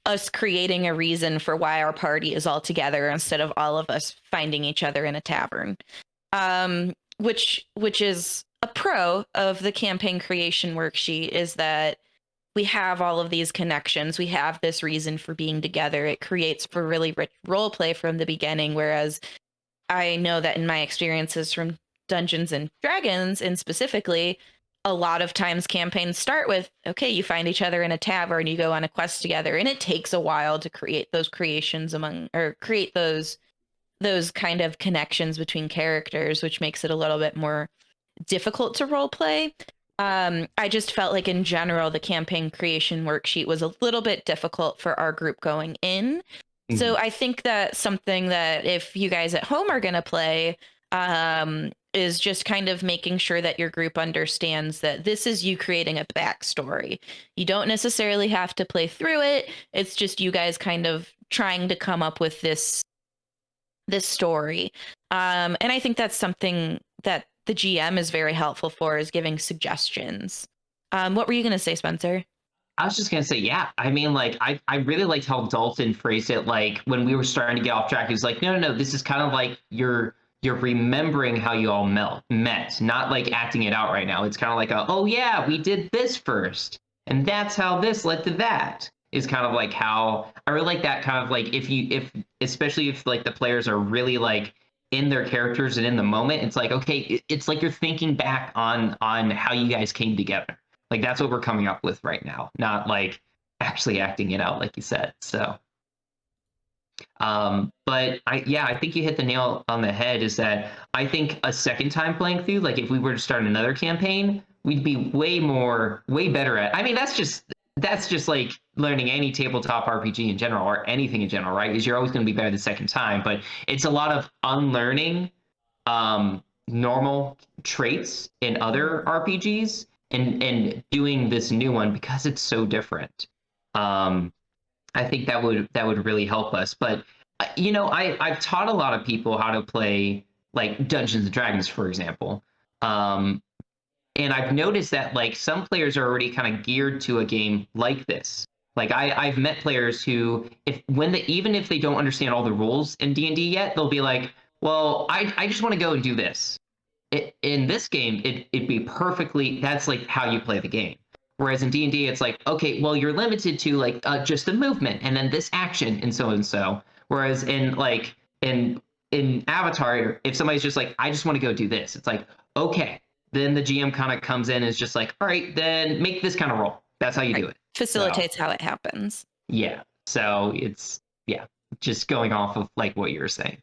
us creating a reason for why our party is all together instead of all of us finding each other in a tavern. Which is a pro of the campaign creation worksheet is that we have all of these connections. We have this reason for being together. It creates for really rich role play from the beginning. Whereas I know that in my experiences from Dungeons and Dragons, and specifically, a lot of times campaigns start with, okay, you find each other in a tavern, you go on a quest together, and it takes a while to create those creations create those kind of connections between characters, which makes it a little bit more difficult to role play. I just felt like in general, the campaign creation worksheet was a little bit difficult for our group going in. So I think that something that if you guys at home are going to play, is just kind of making sure that your group understands that this is you creating a backstory. You don't necessarily have to play through it. It's just you guys kind of trying to come up with this story. And I think that's something that the GM is very helpful for, is giving suggestions. What were you going to say, Spencer? I was just gonna say, yeah. I mean, like, I really liked how Dalton phrased it. Like when we were starting to get off track, he was like, no. This is kind of like you're remembering how you all met, not like acting it out right now. It's kind of like oh yeah, we did this first, and that's how this led to that. Is kind of like how I really like that kind of like if especially if like the players are really like in their characters and in the moment, it's like okay, it's like you're thinking back on how you guys came together. Like that's what we're coming up with right now, not like actually acting it out, like you said. So, but I think you hit the nail on the head. Is that I think a second time playing through, like if we were to start another campaign, we'd be way better at. I mean, that's just like learning any tabletop RPG in general or anything in general, right? Is you're always going to be better the second time, but it's a lot of unlearning normal traits in other RPGs and doing this new one because it's so different. I think that would really help us. But I've taught a lot of people how to play like Dungeons and Dragons, for example. And I've noticed that like some players are already kind of geared to a game like this. Like I've met players who even if they don't understand all the rules in D&D yet, they'll be like, well, I just want to go and do this. In this game, it'd be perfectly, that's like how you play the game. Whereas in D&D, it's like, okay, well, you're limited to like just the movement and then this action and so and so. Whereas in Avatar, if somebody's just like, I just want to go do this, it's like, okay. Then the GM kind of comes in and is just like, all right, then make this kind of roll. That's how you do it. Facilitates how it happens. Yeah. So it's just going off of like what you were saying.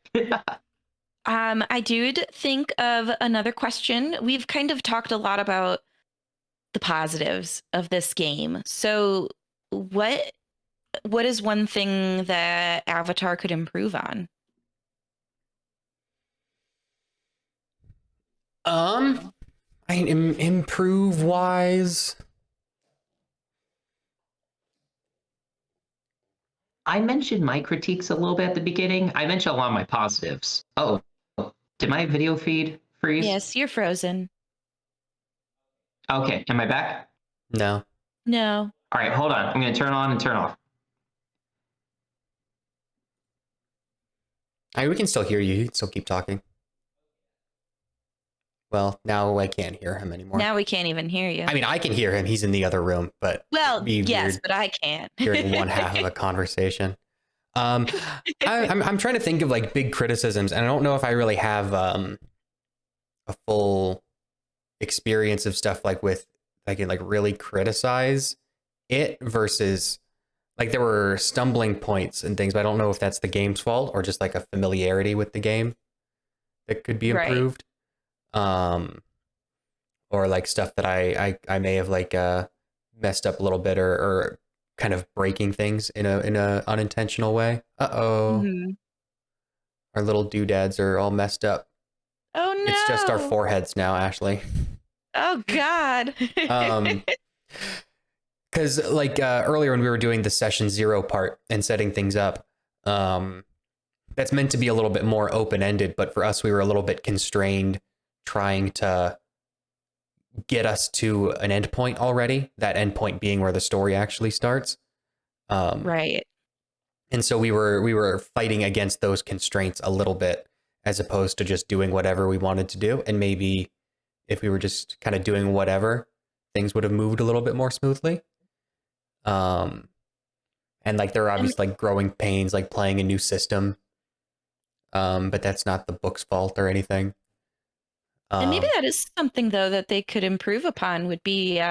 I did think of another question. We've kind of talked a lot about the positives of this game. So what is one thing that Avatar could improve on? Improve wise. I mentioned my critiques a little bit at the beginning. I mentioned a lot of my positives. Oh, did my video feed freeze? Yes, you're frozen. Okay, am I back? No. No. All right, hold on. I'm going to turn on and turn off. We can still hear you. You can still keep talking. Well, now I can't hear him anymore. Now we can't even hear you. I mean, I can hear him. He's in the other room, but yes, but I can't. Hearing one half of a conversation. I'm trying to think of like big criticisms, and I don't know if I really have a full experience of stuff like with I can like really criticize it versus like there were stumbling points and things, but I don't know if that's the game's fault or just like a familiarity with the game that could be improved. Or like stuff that I may have like messed up a little bit or kind of breaking things in a unintentional way. Mm-hmm. Our little doodads are all messed up. Oh no. It's just our foreheads now, Ashley. Oh God. Because like earlier when we were doing the session 0 part and setting things up, that's meant to be a little bit more open-ended, but for us we were a little bit constrained trying to get us to an endpoint already, that endpoint being where the story actually starts. Right. And so we were fighting against those constraints a little bit as opposed to just doing whatever we wanted to do. And maybe if we were just kind of doing whatever, things would have moved a little bit more smoothly. And like there are obviously like growing pains, like playing a new system. But that's not the book's fault or anything. And maybe that is something though that they could improve upon would be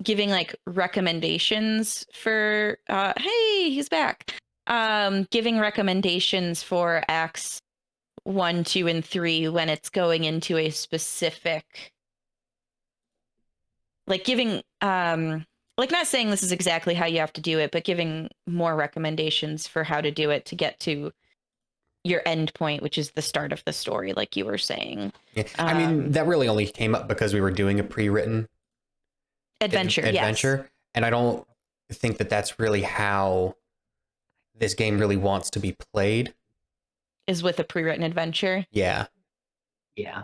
giving like recommendations for hey, he's back. Giving recommendations for acts 1, 2, and 3 when it's going into a specific like giving like not saying this is exactly how you have to do it, but giving more recommendations for how to do it to get to your end point, which is the start of the story, like you were saying. Yeah. I mean, that really only came up because we were doing a pre-written Adventure. Yes. And I don't think that that's really how this game really wants to be played. Is with a pre-written adventure. Yeah. Yeah.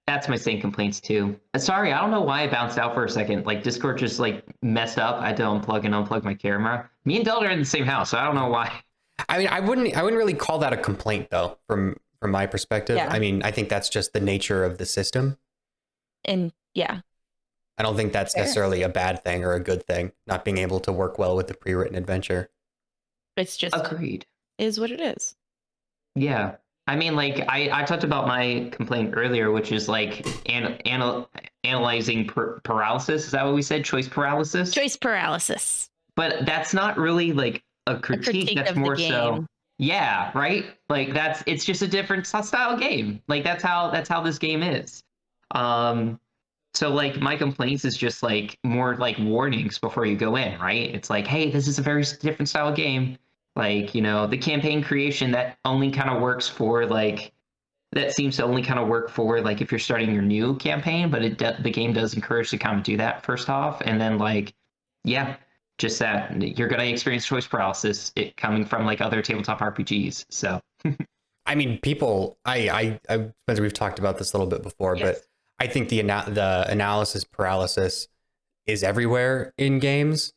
That's my same complaints too. Sorry, I don't know why I bounced out for a second. Like Discord just like messed up. I had to unplug and unplug my camera. Me and Delta are in the same house, so I don't know why. I mean, I wouldn't really call that a complaint though, from my perspective. Yeah. I mean, I think that's just the nature of the system. And yeah. I don't think that's necessarily a bad thing or a good thing, not being able to work well with the pre-written adventure. It's just agreed. Is what it is. Yeah. I mean, like, I talked about my complaint earlier, which is like analyzing paralysis. Is that what we said? Choice paralysis? Choice paralysis. But that's not really like a critique. That's more so. Yeah, right? Like it's just a different style game. Like that's how this game is. So like my complaints is just like more like warnings before you go in, right? It's like, hey, this is a very different style game. Like, you know, the campaign creation that only kind of works for like, that seems to only kind of work for like if you're starting your new campaign, but the game does encourage to kind of do that first off. And then like, yeah, just that you're going to experience choice paralysis it coming from like other tabletop RPGs. So, I mean, people, Spencer, we've talked about this a little bit before, yes. But I think the analysis paralysis is everywhere in games.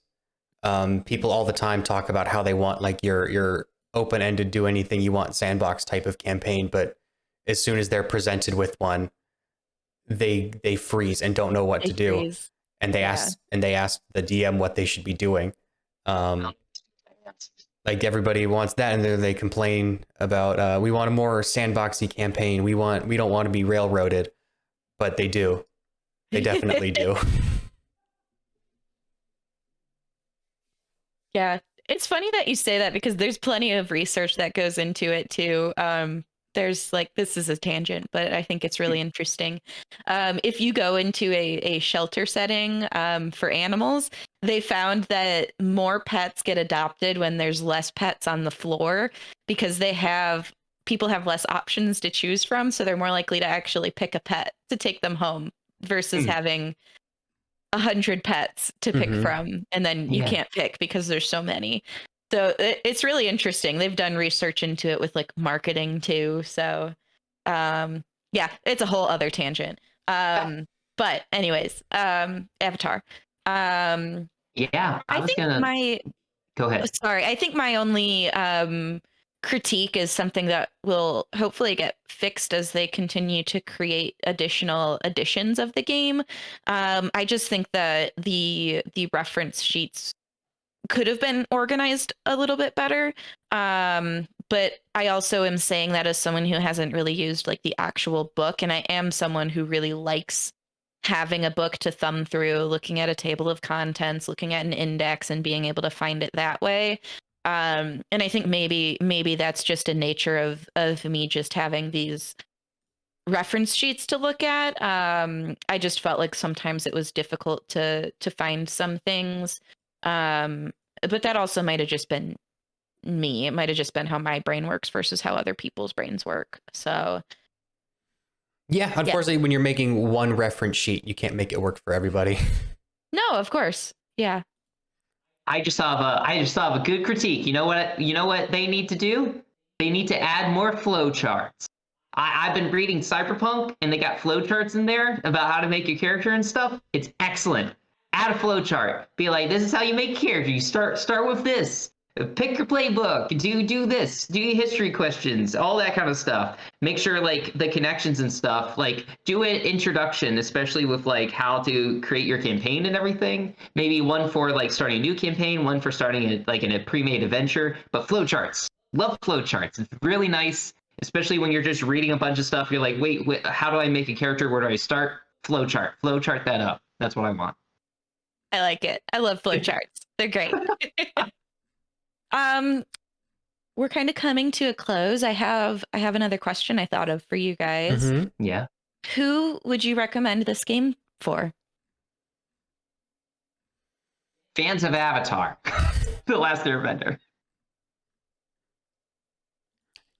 People all the time talk about how they want like your open-ended, do anything you want sandbox type of campaign, but as soon as they're presented with one, they freeze and don't know what to do, and they ask the DM what they should be doing. Like everybody wants that, and then they complain about we want a more sandboxy campaign. We don't want to be railroaded, but they do. They definitely do. Yeah, it's funny that you say that because there's plenty of research that goes into it too. There's like, this is a tangent, but I think it's really interesting. If you go into a shelter setting for animals, they found that more pets get adopted when there's less pets on the floor because people have less options to choose from. So they're more likely to actually pick a pet to take them home versus having 100 pets to pick from, and then you can't pick because there's so many. So it's really interesting. They've done research into it with like marketing too. So yeah, it's a whole other tangent. But anyways, Avatar. Yeah, go ahead. Sorry, I think my only critique is something that will hopefully get fixed as they continue to create additional editions of the game. I just think that the reference sheets could have been organized a little bit better. But I also am saying that as someone who hasn't really used like the actual book, and I am someone who really likes having a book to thumb through, looking at a table of contents, looking at an index and being able to find it that way. And I think maybe that's just a nature of me just having these reference sheets to look at. I just felt like sometimes it was difficult to find some things. But that also might have just been me. It might have just been how my brain works versus how other people's brains work. So yeah, unfortunately, when you're making one reference sheet, you can't make it work for everybody. No, of course. Yeah. I just have a good critique. You know what they need to do? They need to add more flowcharts. I've been reading Cyberpunk, and they got flowcharts in there about how to make your character and stuff. It's excellent. Add a flowchart. Be like, this is how you make a character. You start with this. Pick your playbook. Do this. Do your history questions. All that kind of stuff. Make sure like the connections and stuff. Like do an introduction, especially with like how to create your campaign and everything. Maybe one for like starting a new campaign, one for starting in a pre-made adventure. But flowcharts. Love flowcharts. It's really nice, especially when you're just reading a bunch of stuff. You're like, wait, how do I make a character? Where do I start? Flowchart that up. That's what I want. I like it. I love flowcharts. They're great. We're kind of coming to a close. I have another question I thought of for you guys. Yeah. Who would you recommend this game 4. Fans of Avatar, The Last Airbender.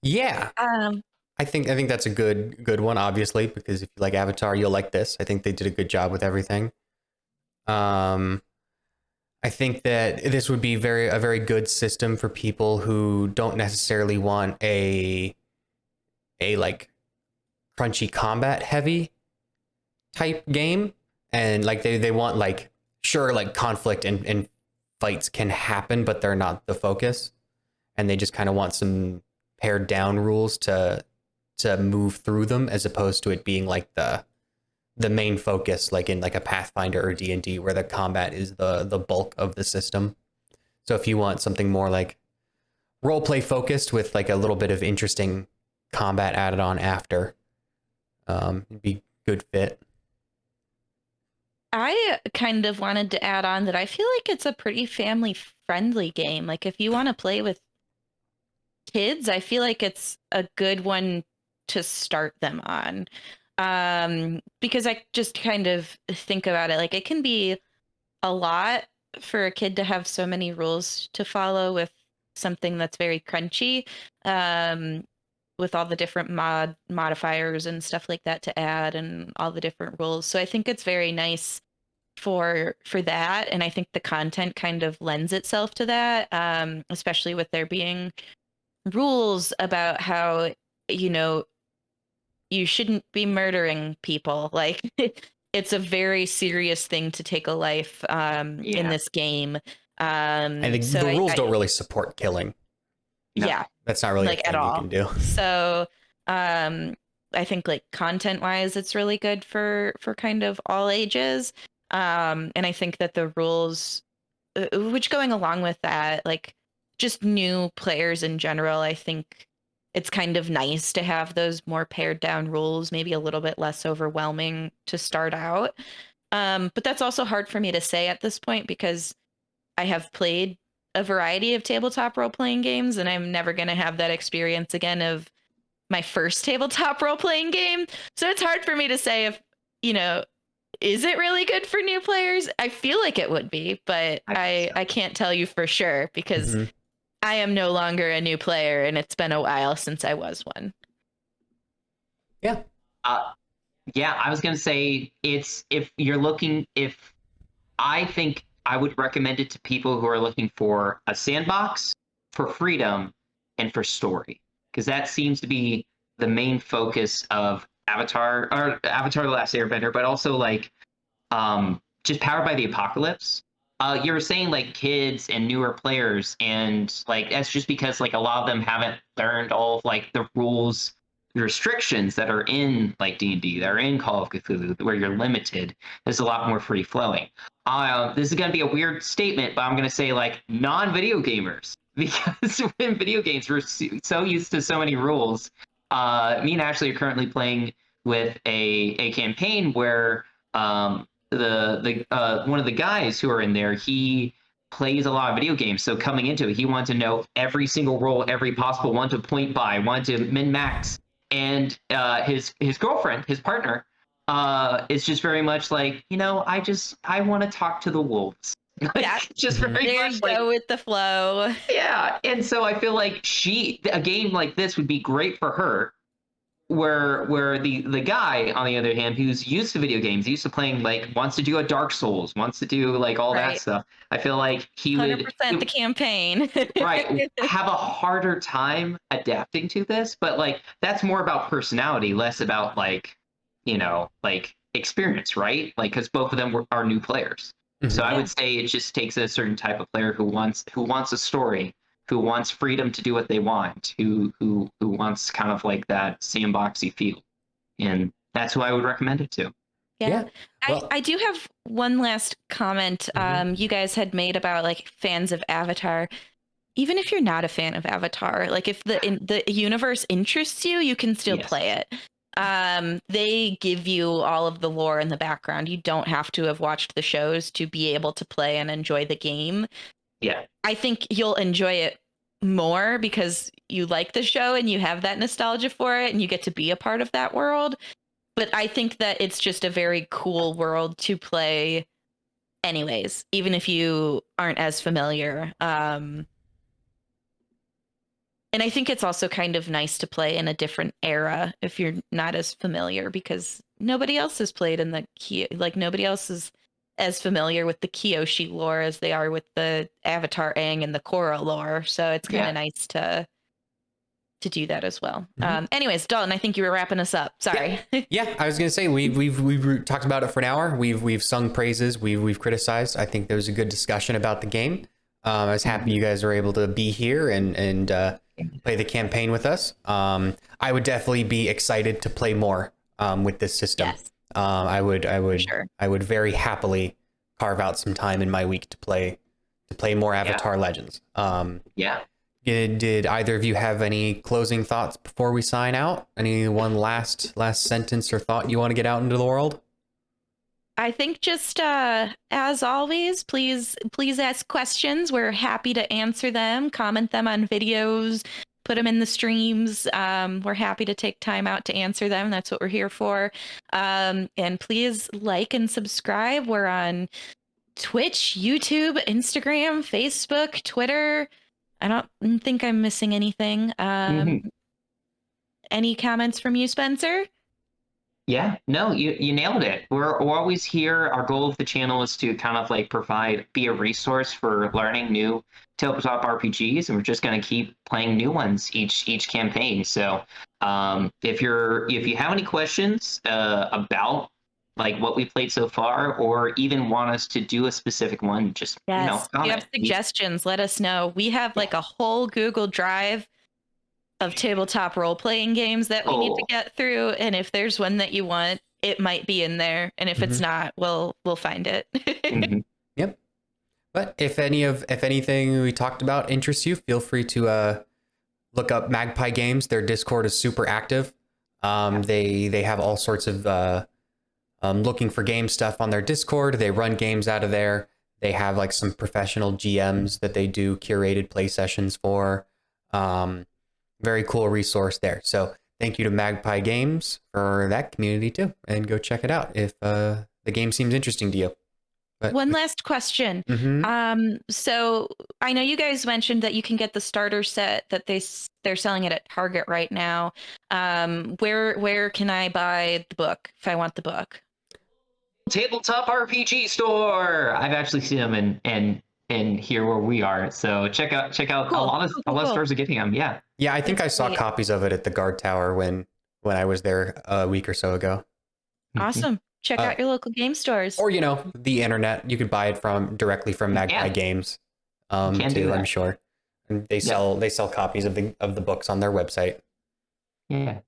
Yeah. I think that's a good one, obviously, because if you like Avatar, you'll like this. I think they did a good job with everything. I think that this would be a very good system for people who don't necessarily want a like crunchy combat heavy type game, and like they want like, sure, like conflict and fights can happen, but they're not the focus, and they just kind of want some pared down rules to move through them, as opposed to it being like the main focus, like in like a Pathfinder or D&D, where the combat is the bulk of the system. So if you want something more like role play focused with like a little bit of interesting combat added on after, it'd be good fit. I kind of wanted to add on that I feel like it's a pretty family friendly game. Like if you want to play with kids, I feel like it's a good one to start them on. Because I just kind of think about it, like it can be a lot for a kid to have so many rules to follow with something that's very crunchy, with all the different modifiers and stuff like that to add and all the different rules. So I think it's very nice for that, and I think the content kind of lends itself to that, especially with there being rules about how, you know, you shouldn't be murdering people. Like it's a very serious thing to take a life in this game. And So the rules don't really support killing. No. Yeah, That's not really like a thing at all. you can do. So I think like content wise, it's really good for kind of all ages. And I think that the rules, which going along with that, like just new players in general, I think it's kind of nice to have those more pared down rules, maybe a little bit less overwhelming to start out. But that's also hard for me to say at this point because I have played a variety of tabletop role playing games, and I'm never going to have that experience again of my first tabletop role playing game. So it's hard for me to say if, you know, is it really good for new players? I feel like it would be, but I can't tell you for sure because I am no longer a new player, and it's been a while since I was one. Yeah. Yeah, I was going to say if I think I would recommend it to people who are looking for a sandbox, for freedom, and for story, because that seems to be the main focus of Avatar The Last Airbender, but also like just Powered by the Apocalypse. You were saying like kids and newer players, and like that's just because like a lot of them haven't learned all of like the rules, the restrictions that are in like D&D, that are in Call of Cthulhu, where you're limited. There's a lot more free flowing. This is going to be a weird statement, but I'm going to say like non-video gamers, because in video games we're so used to so many rules. Me and Ashley are currently playing with a campaign where the one of the guys who are in there, he plays a lot of video games. So coming into it, he wanted to know every single role, every possible one to point by, wanted to min max. And his girlfriend, his partner, is just very much like, you know, I want to talk to the wolves. Yeah, just very there much you go with the flow. Yeah, and so I feel like a game like this would be great for her. Where the guy, on the other hand, who's used to video games, used to playing, like wants to do a Dark Souls, wants to do like all that stuff, I feel like he 100% would the campaign. right have a harder time adapting to this. But like that's more about personality, less about like, you know, like experience, right? Like because both of them are new players. So I would say it just takes a certain type of player who wants a story, who wants freedom to do what they want, who wants kind of like that sandboxy feel. And that's who I would recommend it to. Yeah. Well, I do have one last comment you guys had made about like fans of Avatar. Even if you're not a fan of Avatar, like if the universe interests you, you can still play it. They give you all of the lore in the background. You don't have to have watched the shows to be able to play and enjoy the game. Yeah. I think you'll enjoy it more because you like the show and you have that nostalgia for it and you get to be a part of that world. but I think that it's just a very cool world to play anyways, even if you aren't as familiar. And I think it's also kind of nice to play in a different era if you're not as familiar, because nobody else has played in the like nobody else is as familiar with the Kyoshi lore as they are with the Avatar Aang and the Korra lore. So it's kind of nice to do that as well. Anyways, Dalton, I think you were wrapping us up. Sorry. Yeah, I was gonna say we've talked about it for an hour. We've sung praises. We've criticized. I think there was a good discussion about the game. I was happy you guys were able to be here and play the campaign with us. I would definitely be excited to play more with this system. Yes. I would Sure. I would very happily carve out some time in my week to play more Avatar Legends. Did either of you have any closing thoughts before we sign out? Any one last sentence or thought you want to get out into the world? I think just as always, please ask questions. We're happy to answer them, comment them on videos, put them in the streams. We're happy to take time out to answer them. That's what we're here for. And please like and subscribe. We're on Twitch, YouTube, Instagram, Facebook, Twitter. I don't think I'm missing anything. Any comments from you, Spencer? Yeah, no, you nailed it. We're always here. Our goal of the channel is to kind of like be a resource for learning new tabletop RPGs, and we're just going to keep playing new ones each campaign. So, if you have any questions about like what we played so far, or even want us to do a specific one, just Yes. If you have comment. suggestions, let us know. We have like a whole Google Drive of tabletop role-playing games that we need to get through, and if there's one that you want, it might be in there, and if it's not, we'll find it. Yep. But if anything we talked about interests you, feel free to look up Magpie Games. Their Discord is super active. They have all sorts of looking for game stuff on their Discord. They run games out of there. They have like some professional GMs that they do curated play sessions for. Very cool resource there. So thank you to Magpie Games for that community too, and go check it out if the game seems interesting to you. But, one last question. So I know you guys mentioned that you can get the starter set that they're selling it at Target right now. Where can I buy the book if I want the book? Tabletop RPG store. I've actually seen them and here where we are. So check out Cool. a lot of stores are getting them. Yeah. Yeah, I think I saw copies of it at the guard tower when I was there a week or so ago. Awesome. Check out your local game stores. Or the internet. You could buy it directly from Magpie Games. Too, I'm sure. And they sell copies of the books on their website. Yeah.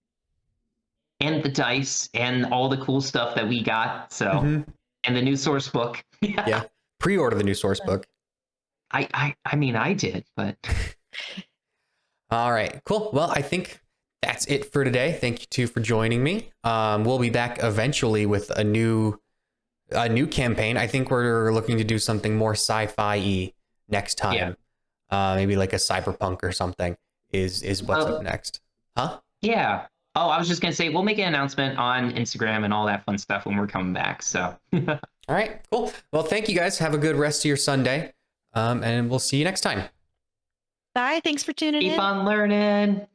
And the dice and all the cool stuff that we got. So and the new source book. Yeah. Pre-order the new source book. I mean I did, but all right, cool. Well, I think that's it for today. Thank you two for joining me. We'll be back eventually with a new campaign. I think we're looking to do something more sci-fi-y next time. Maybe like a cyberpunk or something is what's up next. Huh? Yeah. Oh, I was just gonna say we'll make an announcement on Instagram and all that fun stuff when we're coming back. So all right, cool. Well, thank you guys. Have a good rest of your Sunday. And we'll see you next time. Bye. Thanks for tuning in. Keep on learning.